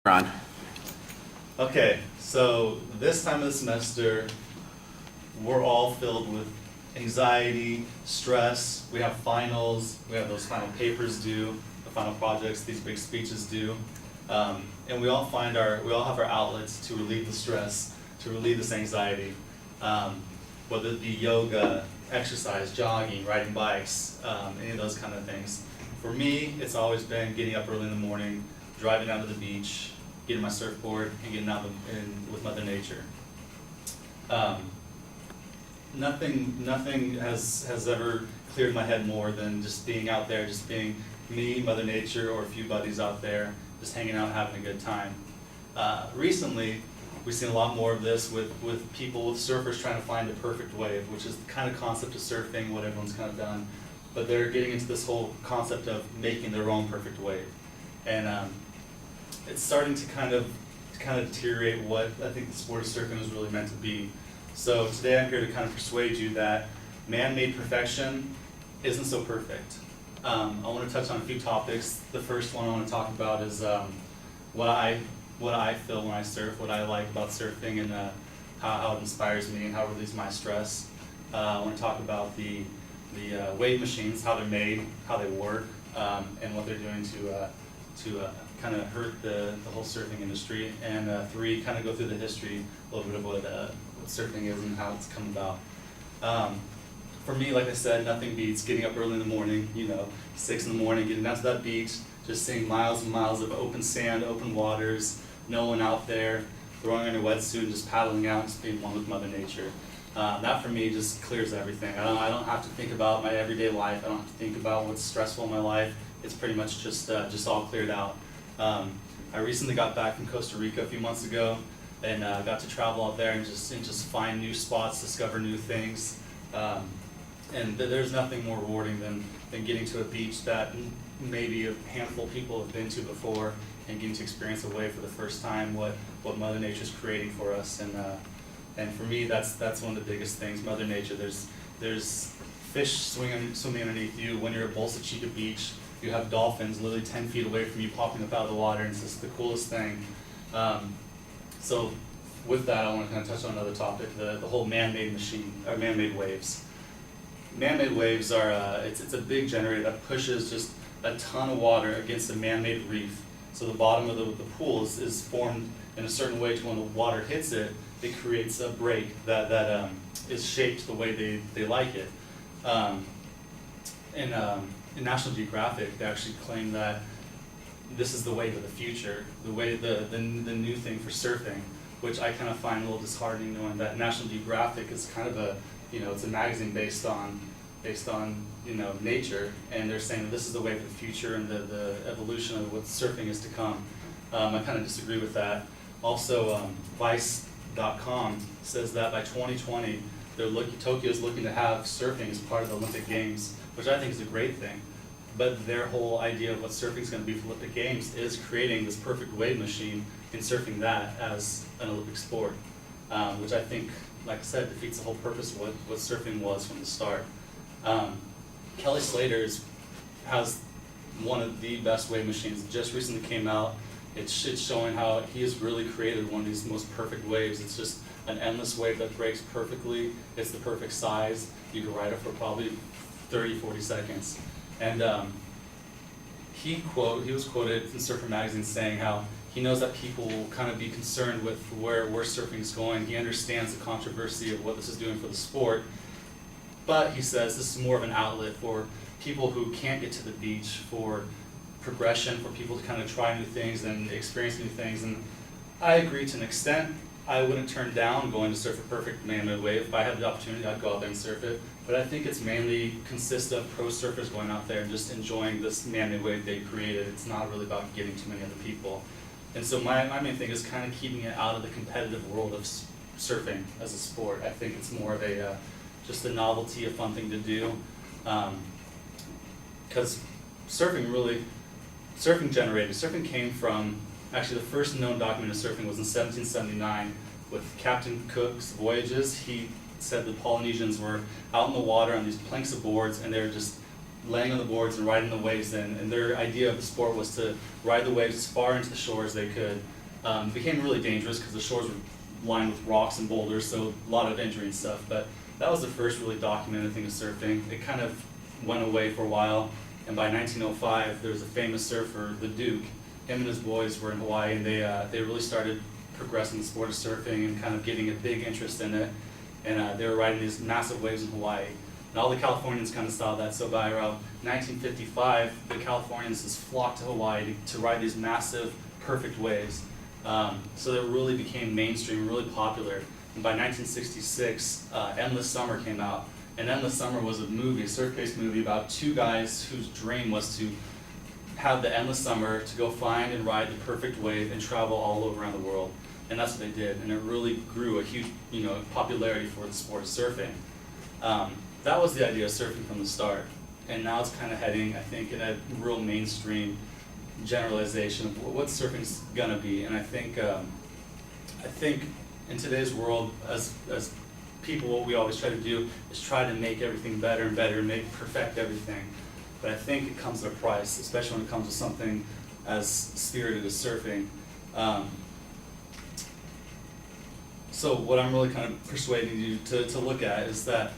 Ron. Okay, so this time of the semester, we're all filled with anxiety, stress. We have finals, we have those final papers due, the final projects, these big speeches due. And we all have our outlets to relieve the stress, to relieve this anxiety. Whether it be yoga, exercise, jogging, riding bikes, any of those kind of things. For me, it's always been getting up early in the morning, driving down to the beach, getting my surfboard, and getting out with Mother Nature. Nothing has ever cleared my head more than just being out there, just being me, Mother Nature, or a few buddies out there, just hanging out, having a good time. Recently, we've seen a lot more of this with people, with surfers trying to find the perfect wave, which is the kind of concept of surfing, what everyone's kind of done. But they're getting into this whole concept of making their own perfect wave. And it's starting to kind of deteriorate what I think the sport of surfing is really meant to be. So today I'm here to kind of persuade you that man-made perfection isn't so perfect. I want to touch on a few topics. The first one I want to talk about is what I feel when I surf, what I like about surfing, and how it inspires me and how it relieves my stress. I want to talk about the wave machines, how they're made, how they work, and what they're doing to kind of hurt the whole surfing industry. And three, kind of go through the history, a little bit of what surfing is and how it's come about. For me, like I said, nothing beats getting up early in the morning, 6 in the morning, getting down to that beach, just seeing miles and miles of open sand, open waters, no one out there, throwing on your wetsuit and just paddling out, just being one with Mother Nature. That for me just clears everything. I don't have to think about my everyday life. I don't have to think about what's stressful in my life. It's pretty much just all cleared out. I recently got back from Costa Rica a few months ago, and got to travel out there and just find new spots, discover new things. And there's nothing more rewarding than getting to a beach that maybe a handful of people have been to before, and getting to experience a wave for the first time, what Mother Nature's creating for us. And for me, that's one of the biggest things. Mother Nature. There's fish swimming underneath you. When you're at Bolsa Chica Beach, you have dolphins literally 10 feet away from you popping up out of the water, and it's just the coolest thing. So with that, I want to kind of touch on another topic, the whole man-made machine, or man-made waves. Man-made waves are, it's a big generator that pushes just a ton of water against a man-made reef. So the bottom of the pool is formed in a certain way to when the water hits it, it creates a break that is shaped the way they like it. In National Geographic, they actually claim that this is the wave of the future, the new thing for surfing, which I kind of find a little disheartening, knowing that National Geographic is kind of it's a magazine based on nature, and they're saying that this is the wave of the future and the evolution of what surfing is to come. I kind of disagree with that. Also, Vice.com says that by 2020, Tokyo's looking to have surfing as part of the Olympic Games, which I think is a great thing. But their whole idea of what surfing is going to be for Olympic Games is creating this perfect wave machine and surfing that as an Olympic sport, which I think, like I said, defeats the whole purpose of what surfing was from the start. Kelly Slater has one of the best wave machines. It just recently came out. It's showing how he has really created one of these most perfect waves. It's just an endless wave that breaks perfectly. It's the perfect size. You can ride it for probably 30, 40 seconds. And he was quoted in Surfer Magazine saying how he knows that people will kind of be concerned with where surfing is going. He understands the controversy of what this is doing for the sport. But he says this is more of an outlet for people who can't get to the beach, for progression, for people to kind of try new things and experience new things. And I agree to an extent. I wouldn't turn down going to surf a perfect man-made wave. If I had the opportunity, I'd go out there and surf it. But I think it's mainly consists of pro surfers going out there and just enjoying this man-made wave they created. It's not really about getting too many other people. And so my main thing is kind of keeping it out of the competitive world of surfing as a sport. I think it's more of just a novelty, a fun thing to do. Because surfing came from, actually the first known document of surfing was in 1779 with Captain Cook's voyages. He said the Polynesians were out in the water on these planks of boards, and they were just laying on the boards and riding the waves in. And their idea of the sport was to ride the waves as far into the shore as they could, It became really dangerous because the shores were lined with rocks and boulders, so a lot of injury and stuff. But that was the first really documented thing of surfing. It kind of went away for a while, and by 1905, there was a famous surfer, the Duke. Him and his boys were in Hawaii, and they really started progressing the sport of surfing and kind of getting a big interest in it. And they were riding these massive waves in Hawaii. And all the Californians kind of saw that. So by around 1955, the Californians just flocked to Hawaii to ride these massive, perfect waves. So it really became mainstream, really popular. And by 1966, Endless Summer came out. And Endless Summer was a movie, a surf-based movie about two guys whose dream was to have the endless summer to go find and ride the perfect wave and travel all over around the world. And that's what they did. And it really grew a huge, popularity for the sport of surfing. That was the idea of surfing from the start. And now it's kind of heading, I think, in a real mainstream generalization of what surfing's gonna be. And I think in today's world, as people, what we always try to do is try to make everything better and better, perfect everything. But I think it comes at a price, especially when it comes to something as spirited as surfing. So what I'm really kind of persuading you to look at is that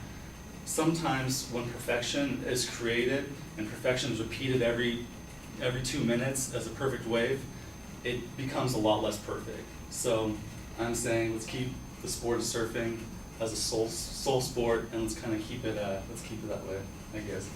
sometimes when perfection is created and perfection is repeated every 2 minutes as a perfect wave, it becomes a lot less perfect. So I'm saying let's keep the sport of surfing as a soul sport, and let's kind of keep it that way, I guess.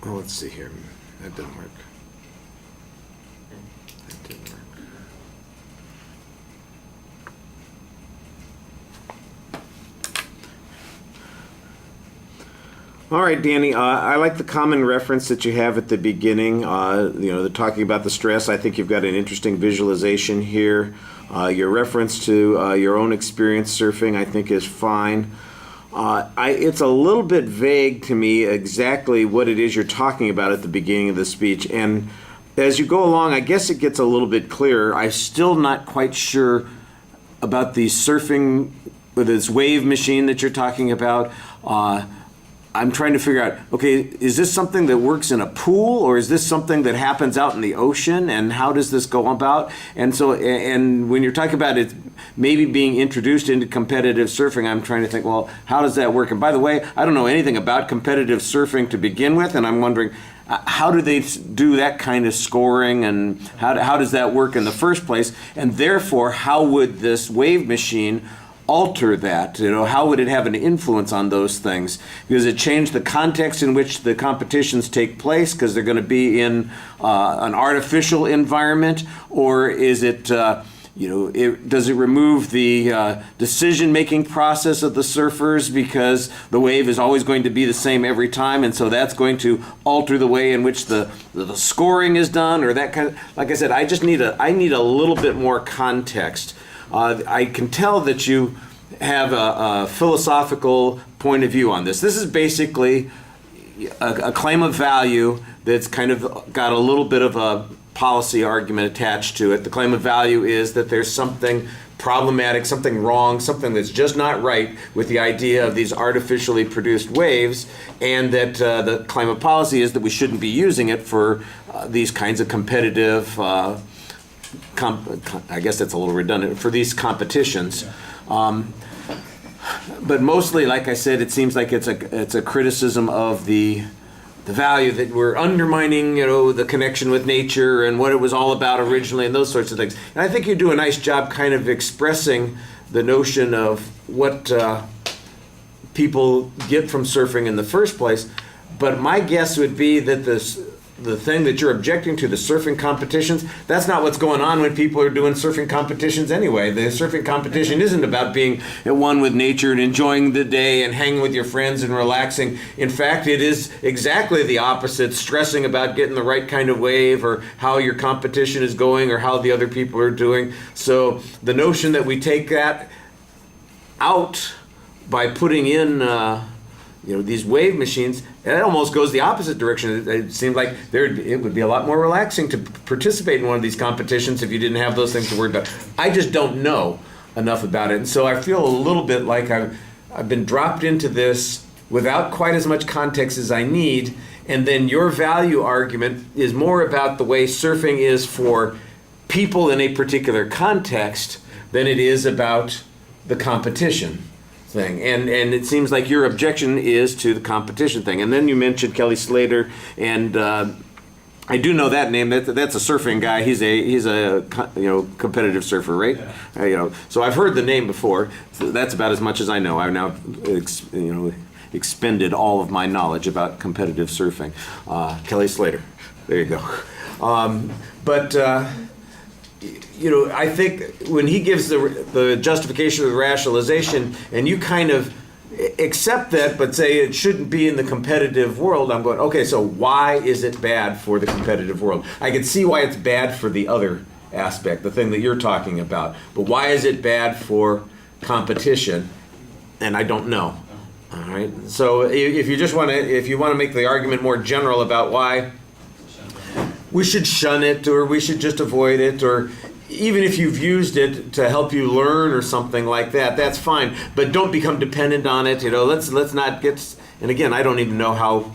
Oh, let's see here. That didn't work. That didn't work. All right, Danny, I like the common reference that you have at the beginning, the talking about the stress. I think you've got an interesting visualization here. Your reference to your own experience surfing, I think, is fine. It's a little bit vague to me exactly what it is you're talking about at the beginning of the speech. And as you go along, I guess it gets a little bit clearer. I'm still not quite sure about the surfing with this wave machine that you're talking about. I'm trying to figure out, okay, is this something that works in a pool, or is this something that happens out in the ocean, and how does this go about? And so, and when you're talking about it maybe being introduced into competitive surfing, I'm trying to think, well, how does that work? And by the way, I don't know anything about competitive surfing to begin with, and I'm wondering, how do they do that kind of scoring, and how does that work in the first place? And therefore, how would this wave machine alter that? How would it have an influence on those things? Does it change the context in which the competitions take place because they're going to be in an artificial environment, or is it, does it remove the decision-making process of the surfers because the wave is always going to be the same every time, and so that's going to alter the way in which the scoring is done, or that kind of? Like I said, I need a little bit more context. I can tell that you have a philosophical point of view on this. This is basically a claim of value that's kind of got a little bit of a policy argument attached to it. The claim of value is that there's something problematic, something wrong, something that's just not right with the idea of these artificially produced waves, and that the claim of policy is that we shouldn't be using it for these kinds of competitive I guess that's a little redundant, for these competitions. But mostly, like I said, it seems like it's a criticism of the the value that we're undermining, the connection with nature and what it was all about originally and those sorts of things. And I think you do a nice job kind of expressing the notion of what people get from surfing in the first place. But my guess would be that the thing that you're objecting to, the surfing competitions, that's not what's going on when people are doing surfing competitions anyway. The surfing competition isn't about being at one with nature and enjoying the day and hanging with your friends and relaxing. In fact, it is exactly the opposite, stressing about getting the right kind of wave or how your competition is going or how the other people are doing. So the notion that we take that out by putting in these wave machines, it almost goes the opposite direction. It seemed like it would be a lot more relaxing to participate in one of these competitions if you didn't have those things to worry about. I just don't know enough about it. And so I feel a little bit like I've been dropped into this without quite as much context as I need. And then your value argument is more about the way surfing is for people in a particular context than it is about the competition thing. And it seems like your objection is to the competition thing. And then you mentioned Kelly Slater, and I do know that name. That's a surfing guy. He's a competitive surfer, right? Yeah. So I've heard the name before. So that's about as much as I know. I've now expended all of my knowledge about competitive surfing. Kelly Slater. There you go. I think when he gives the justification of the rationalization, and you kind of accept that, but say it shouldn't be in the competitive world, I'm going, okay, so why is it bad for the competitive world? I can see why it's bad for the other aspect, the thing that you're talking about, but why is it bad for competition? And I don't know. All right. So if you want to make the argument more general about why we should shun it, or we should just avoid it, or even if you've used it to help you learn or something like that, that's fine. But don't become dependent on it. Let's not get. And again, I don't even know how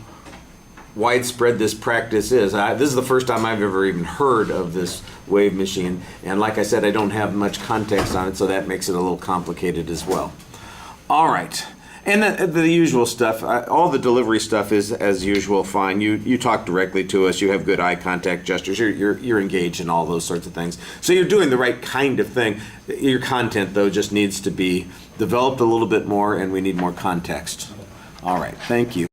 widespread this practice is. This is the first time I've ever even heard of this wave machine. And like I said, I don't have much context on it, so that makes it a little complicated as well. All right. And the usual stuff, all the delivery stuff is, as usual, fine. You talk directly to us. You have good eye contact gestures. You're engaged in all those sorts of things. So you're doing the right kind of thing. Your content, though, just needs to be developed a little bit more, and we need more context. All right. Thank you.